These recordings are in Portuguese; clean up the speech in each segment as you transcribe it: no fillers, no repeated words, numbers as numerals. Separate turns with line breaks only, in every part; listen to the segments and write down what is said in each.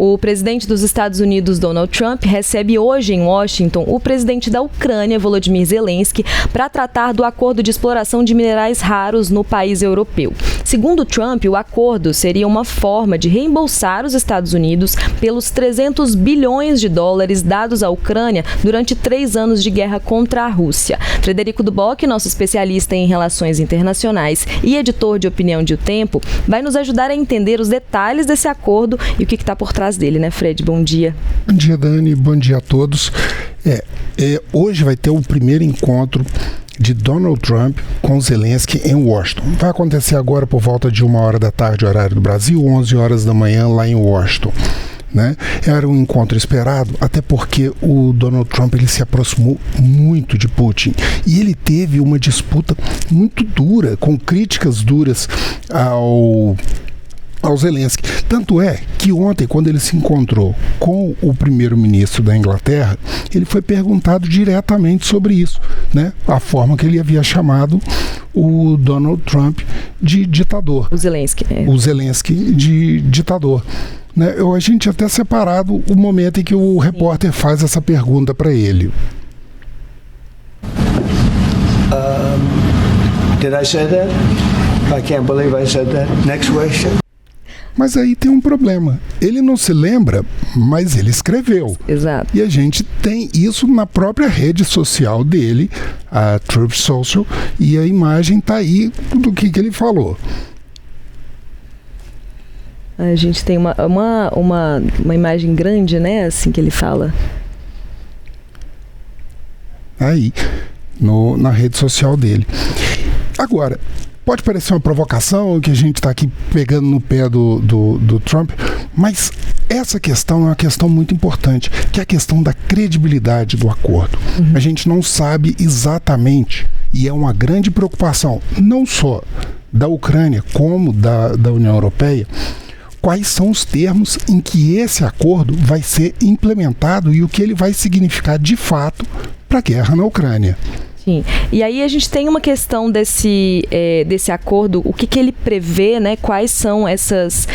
O presidente dos Estados Unidos, Donald Trump, recebe hoje em Washington o presidente da Ucrânia, Volodymyr Zelensky, para tratar do acordo de exploração de minerais raros no país europeu. Segundo Trump, o acordo seria uma forma de reembolsar os Estados Unidos pelos 300 bilhões de dólares dados à Ucrânia durante 3 anos de guerra contra a Rússia. Frederico Duboc, nosso especialista em relações internacionais e editor de opinião de O Tempo, vai nos ajudar a entender os detalhes desse acordo e o que está por trás dele, né, Fred? Bom dia.
Bom dia, Dani. Bom dia a todos. Hoje vai ter o primeiro encontro de Donald Trump com Zelensky em Washington. Vai acontecer agora por volta de 1h da tarde, horário do Brasil, 11 horas da manhã lá em Washington. Né? Era um encontro esperado, até porque o Donald Trump ele se aproximou muito de Putin e ele teve uma disputa muito dura, com críticas duras ao Zelensky. Tanto é que ontem, quando ele se encontrou com o primeiro-ministro da Inglaterra, ele foi perguntado diretamente sobre isso, né? A forma que ele havia chamado o Donald Trump de ditador.
O Zelensky.
O Zelensky de ditador. Né? A gente até separado o momento em que o repórter faz essa pergunta para ele.
Did I say that? I can't believe I said that. Next question.
Mas aí tem um problema. Ele não se lembra, mas ele escreveu.
Exato.
E a gente tem isso na própria rede social dele, a Truth Social, e a imagem está aí do que ele falou.
A gente tem uma imagem grande, né, assim que ele fala.
Aí, na rede social dele. Agora, pode parecer uma provocação, que a gente está aqui pegando no pé do Trump, mas essa questão é uma questão muito importante, que é a questão da credibilidade do acordo. A gente não sabe exatamente, e é uma grande preocupação, não só da Ucrânia, como da União Europeia, quais são os termos em que esse acordo vai ser implementado e o que ele vai significar de fato para a guerra na Ucrânia.
Sim. E aí a gente tem uma questão desse acordo, o que ele prevê, né? Quais são essas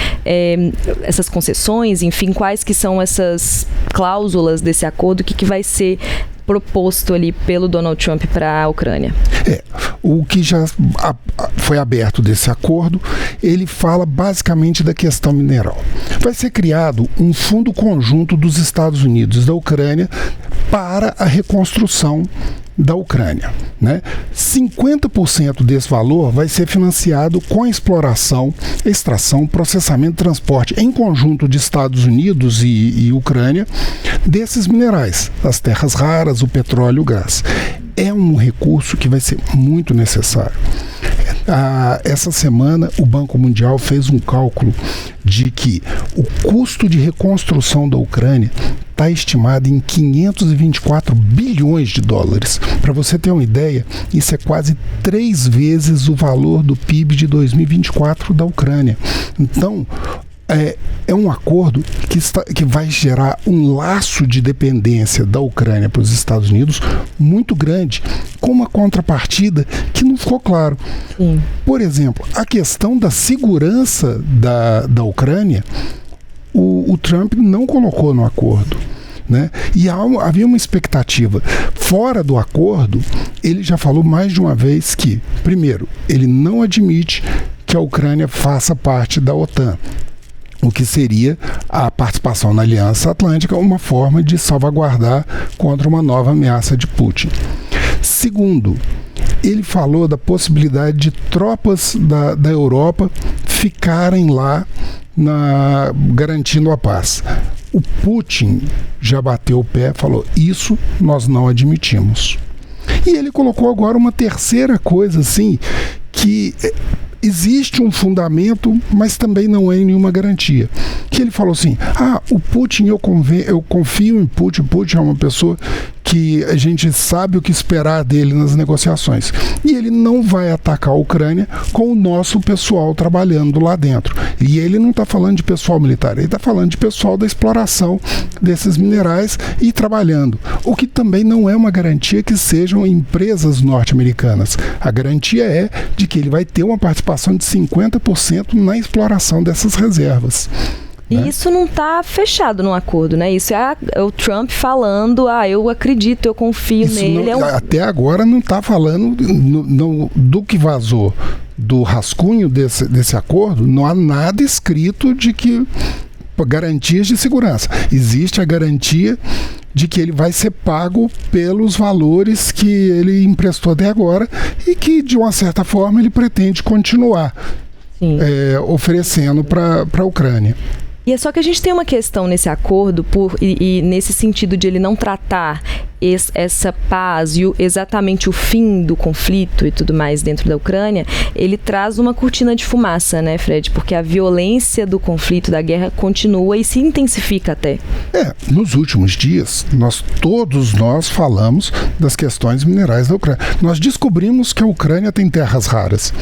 concessões, enfim, quais que são essas cláusulas desse acordo, o que vai ser proposto ali pelo Donald Trump para a Ucrânia.
O que já foi aberto desse acordo, ele fala basicamente da questão mineral. Vai ser criado um fundo conjunto dos Estados Unidos e da Ucrânia para a reconstrução da Ucrânia, né? 50% desse valor vai ser financiado com a exploração, extração, processamento e transporte em conjunto de Estados Unidos e Ucrânia desses minerais, as terras raras, o petróleo e o gás. É um recurso que vai ser muito necessário. Essa semana o Banco Mundial fez um cálculo de que o custo de reconstrução da Ucrânia está estimado em 524 bilhões de dólares. Para você ter uma ideia, isso é quase 3 vezes o valor do PIB de 2024 da Ucrânia. Então, é um acordo que vai gerar um laço de dependência da Ucrânia para os Estados Unidos muito grande, com uma contrapartida que não ficou claro.
Sim.
Por exemplo, a questão da segurança da Ucrânia, o Trump não colocou no acordo. Né? E havia uma expectativa. Fora do acordo, ele já falou mais de uma vez que, primeiro, ele não admite que a Ucrânia faça parte da OTAN, o que seria a participação na Aliança Atlântica, uma forma de salvaguardar contra uma nova ameaça de Putin. Segundo, ele falou da possibilidade de tropas da Europa ficarem lá garantindo a paz. O Putin já bateu o pé, falou, isso nós não admitimos. E ele colocou agora uma terceira coisa, assim, que existe um fundamento, mas também não é nenhuma garantia. Que ele falou assim, o Putin, eu confio em Putin, Putin é uma pessoa que a gente sabe o que esperar dele nas negociações. E ele não vai atacar a Ucrânia com o nosso pessoal trabalhando lá dentro. E ele não está falando de pessoal militar, ele está falando de pessoal da exploração desses minerais e trabalhando. O que também não é uma garantia que sejam empresas norte-americanas. A garantia é de que ele vai ter uma participação de 50% na exploração dessas reservas.
E isso não está fechado no acordo, né? Isso é o Trump falando, eu acredito, eu confio
isso
nele.
Até agora não está falando do que vazou do rascunho desse acordo, não há nada escrito de que garantias de segurança. Existe a garantia de que ele vai ser pago pelos valores que ele emprestou até agora e que, de uma certa forma, ele pretende continuar oferecendo para a Ucrânia.
E é só que a gente tem uma questão nesse acordo, e nesse sentido de ele não tratar essa paz e exatamente o fim do conflito e tudo mais dentro da Ucrânia, ele traz uma cortina de fumaça, né, Fred? Porque a violência do conflito, da guerra, continua e se intensifica até.
Nos últimos dias, todos nós falamos das questões minerais da Ucrânia. Nós descobrimos que a Ucrânia tem terras raras.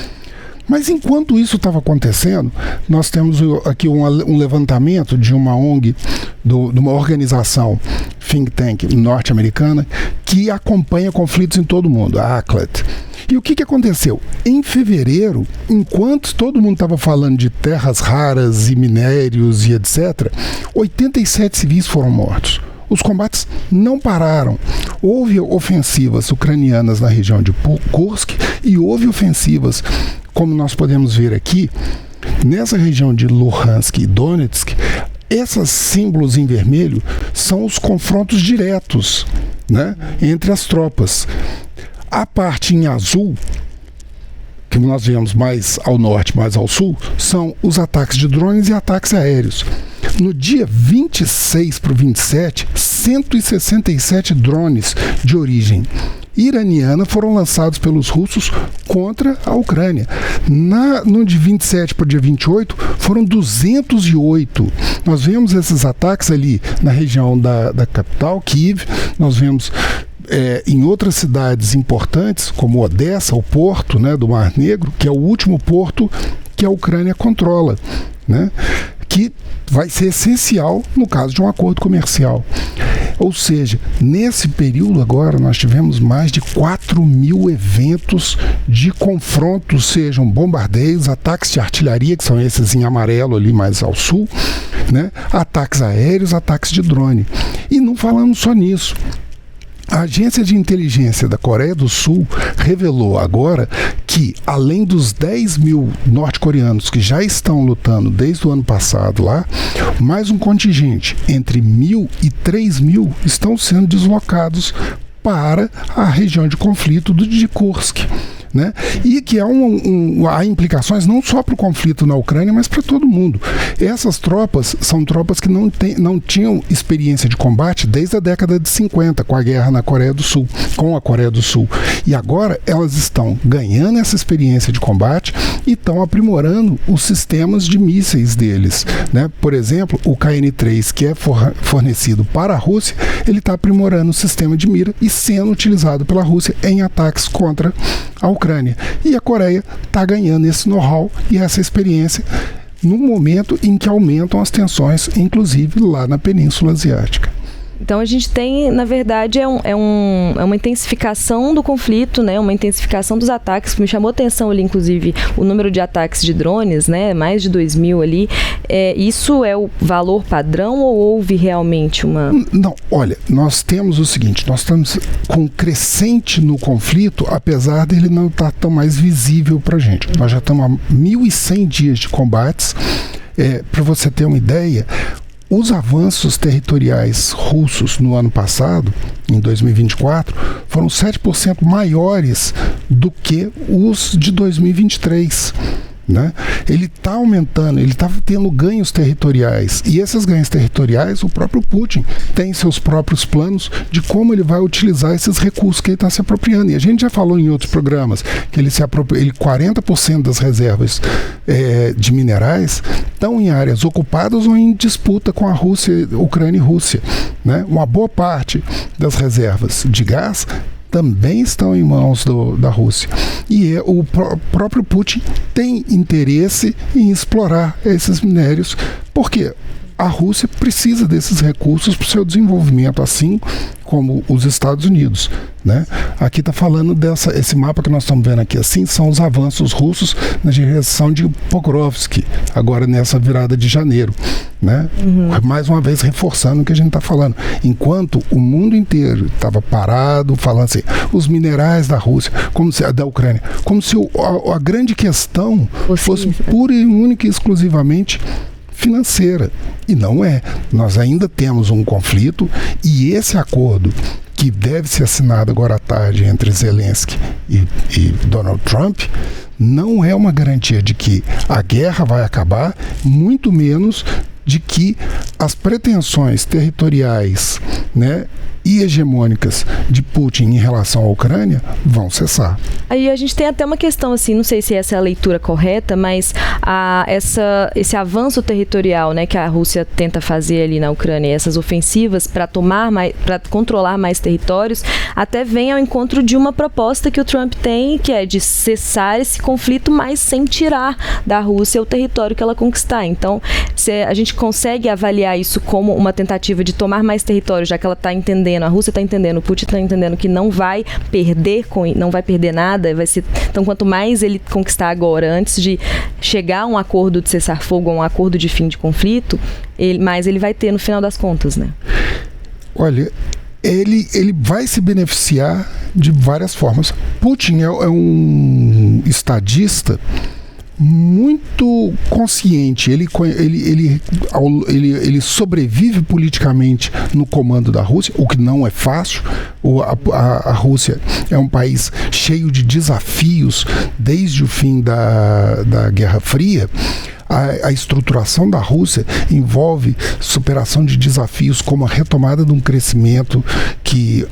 Mas enquanto isso estava acontecendo, nós temos aqui um levantamento de uma ONG, de uma organização think tank norte-americana, que acompanha conflitos em todo o mundo, a ACLED. E o que aconteceu? Em fevereiro, enquanto todo mundo estava falando de terras raras e minérios e etc., 87 civis foram mortos. Os combates não pararam. Houve ofensivas ucranianas na região de Kursk e houve ofensivas, como nós podemos ver aqui, nessa região de Luhansk e Donetsk. Esses símbolos em vermelho são os confrontos diretos, né, entre as tropas. A parte em azul, que nós vemos mais ao norte, mais ao sul, são os ataques de drones e ataques aéreos. No dia 26 para o 27, 167 drones de origem iraniana foram lançados pelos russos contra a Ucrânia. No dia 27 para o dia 28, foram 208. Nós vemos esses ataques ali na região da capital, Kiev. Nós vemos em outras cidades importantes, como Odessa, o porto, né, do Mar Negro, que é o último porto que a Ucrânia controla, né, que vai ser essencial no caso de um acordo comercial. Ou seja, nesse período agora nós tivemos mais de 4.000 eventos de confrontos, sejam bombardeios, ataques de artilharia, que são esses em amarelo ali mais ao sul, né? Ataques aéreos, ataques de drone. E não falamos só nisso. A agência de inteligência da Coreia do Sul revelou agora que, além dos 10.000 norte-coreanos que já estão lutando desde o ano passado lá, mais um contingente entre 1.000 e 3.000 estão sendo deslocados para a região de conflito de Kursk. Né? E que há implicações não só para o conflito na Ucrânia, mas para todo mundo. Essas tropas são tropas que não tinham experiência de combate desde a década de 50, com a guerra na Coreia do Sul, com a Coreia do Sul. E agora elas estão ganhando essa experiência de combate e estão aprimorando os sistemas de mísseis deles. Né? Por exemplo, o KN-3, que é fornecido para a Rússia, ele está aprimorando o sistema de mira e sendo utilizado pela Rússia em ataques contra a Ucrânia. E a Coreia está ganhando esse know-how e essa experiência no momento em que aumentam as tensões, inclusive lá na Península Asiática.
Então a gente tem, na verdade, é uma intensificação do conflito, né? Uma intensificação dos ataques, que me chamou a atenção ali, inclusive, o número de ataques de drones, né? Mais de 2.000 ali. Isso é o valor padrão ou houve realmente uma...
Não, olha, nós temos o seguinte, nós estamos com crescente no conflito, apesar dele não estar tão mais visível para a gente. Nós já estamos há 1.100 dias de combates. Para você ter uma ideia, os avanços territoriais russos no ano passado, em 2024, foram 7% maiores do que os de 2023. Né? Ele está aumentando, ele está tendo ganhos territoriais, e esses ganhos territoriais, o próprio Putin tem seus próprios planos de como ele vai utilizar esses recursos que ele está se apropriando. E a gente já falou em outros programas que ele 40% das reservas de minerais estão em áreas ocupadas ou em disputa com a Rússia, Ucrânia e Rússia. Né? Uma boa parte das reservas de gás também estão em mãos da Rússia. E o próprio Putin tem interesse em explorar esses minérios, porque a Rússia precisa desses recursos para o seu desenvolvimento, assim como os Estados Unidos, né? Aqui está falando esse mapa que nós estamos vendo aqui, assim, são os avanços russos na direção de Pokrovsk, agora nessa virada de janeiro, né? Mais uma vez reforçando o que a gente está falando. Enquanto o mundo inteiro estava parado, falando assim, os minerais da Rússia, como se da Ucrânia, como se a grande questão fosse pura e única e exclusivamente financeira. E não é. Nós ainda temos um conflito e esse acordo que deve ser assinado agora à tarde entre Zelensky e Donald Trump não é uma garantia de que a guerra vai acabar, muito menos de que as pretensões territoriais, né, e hegemônicas de Putin em relação à Ucrânia vão cessar.
Aí a gente tem até uma questão, assim, não sei se essa é a leitura correta, mas esse avanço territorial, né, que a Rússia tenta fazer ali na Ucrânia, essas ofensivas para controlar mais territórios, até vem ao encontro de uma proposta que o Trump tem, que é de cessar esse conflito, mas sem tirar da Rússia o território que ela conquistar. Então, a gente consegue avaliar isso como uma tentativa de tomar mais território, já que ela está entendendo, a Rússia está entendendo, o Putin está entendendo que não vai perder nada, vai ser, então quanto mais ele conquistar agora, antes de chegar a um acordo de cessar-fogo, a um acordo de fim de conflito, mais ele vai ter no final das contas, né?
Olha, ele vai se beneficiar de várias formas. Putin é um estadista muito consciente, ele sobrevive politicamente no comando da Rússia, o que não é fácil. A Rússia é um país cheio de desafios desde o fim da Guerra Fria. A estruturação da Rússia envolve superação de desafios como a retomada de um crescimento que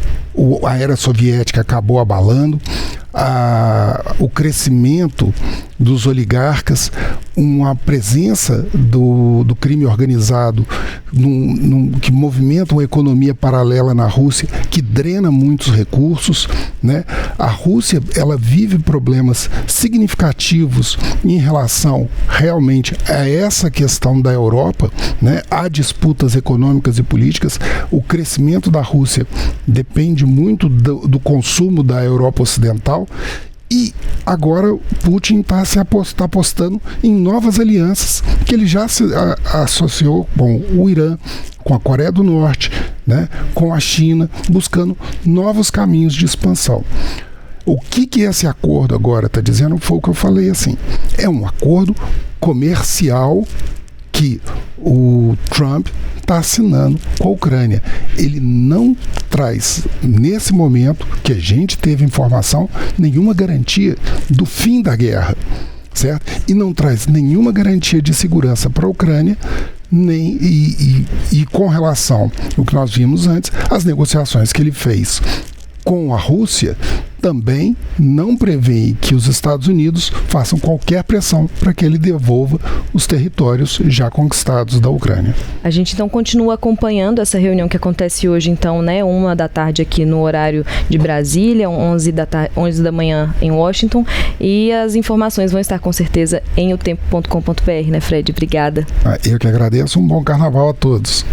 a era soviética acabou abalando, o crescimento dos oligarcas, uma presença do crime organizado que movimenta uma economia paralela na Rússia, que drena muitos recursos, né? A Rússia, ela vive problemas significativos em relação realmente a essa questão da Europa, né? Há disputas econômicas e políticas. O crescimento da Rússia depende muito do consumo da Europa Ocidental. E agora Putin está apostando em novas alianças, que ele já se associou com o Irã, com a Coreia do Norte, né, com a China, buscando novos caminhos de expansão. O que esse acordo agora está dizendo foi o que eu falei, assim, é um acordo comercial que o Trump está assinando com a Ucrânia. Ele não traz, nesse momento que a gente teve informação, nenhuma garantia do fim da guerra, certo? E não traz nenhuma garantia de segurança para a Ucrânia, e com relação ao que nós vimos antes, as negociações que ele fez com a Rússia também não prevê que os Estados Unidos façam qualquer pressão para que ele devolva os territórios já conquistados da Ucrânia.
A gente então continua acompanhando essa reunião que acontece hoje, então, né, 1h aqui no horário de Brasília, 11 da manhã em Washington, e as informações vão estar com certeza em otempo.com.br, né, Fred? Obrigada.
Eu que agradeço, um bom carnaval a todos.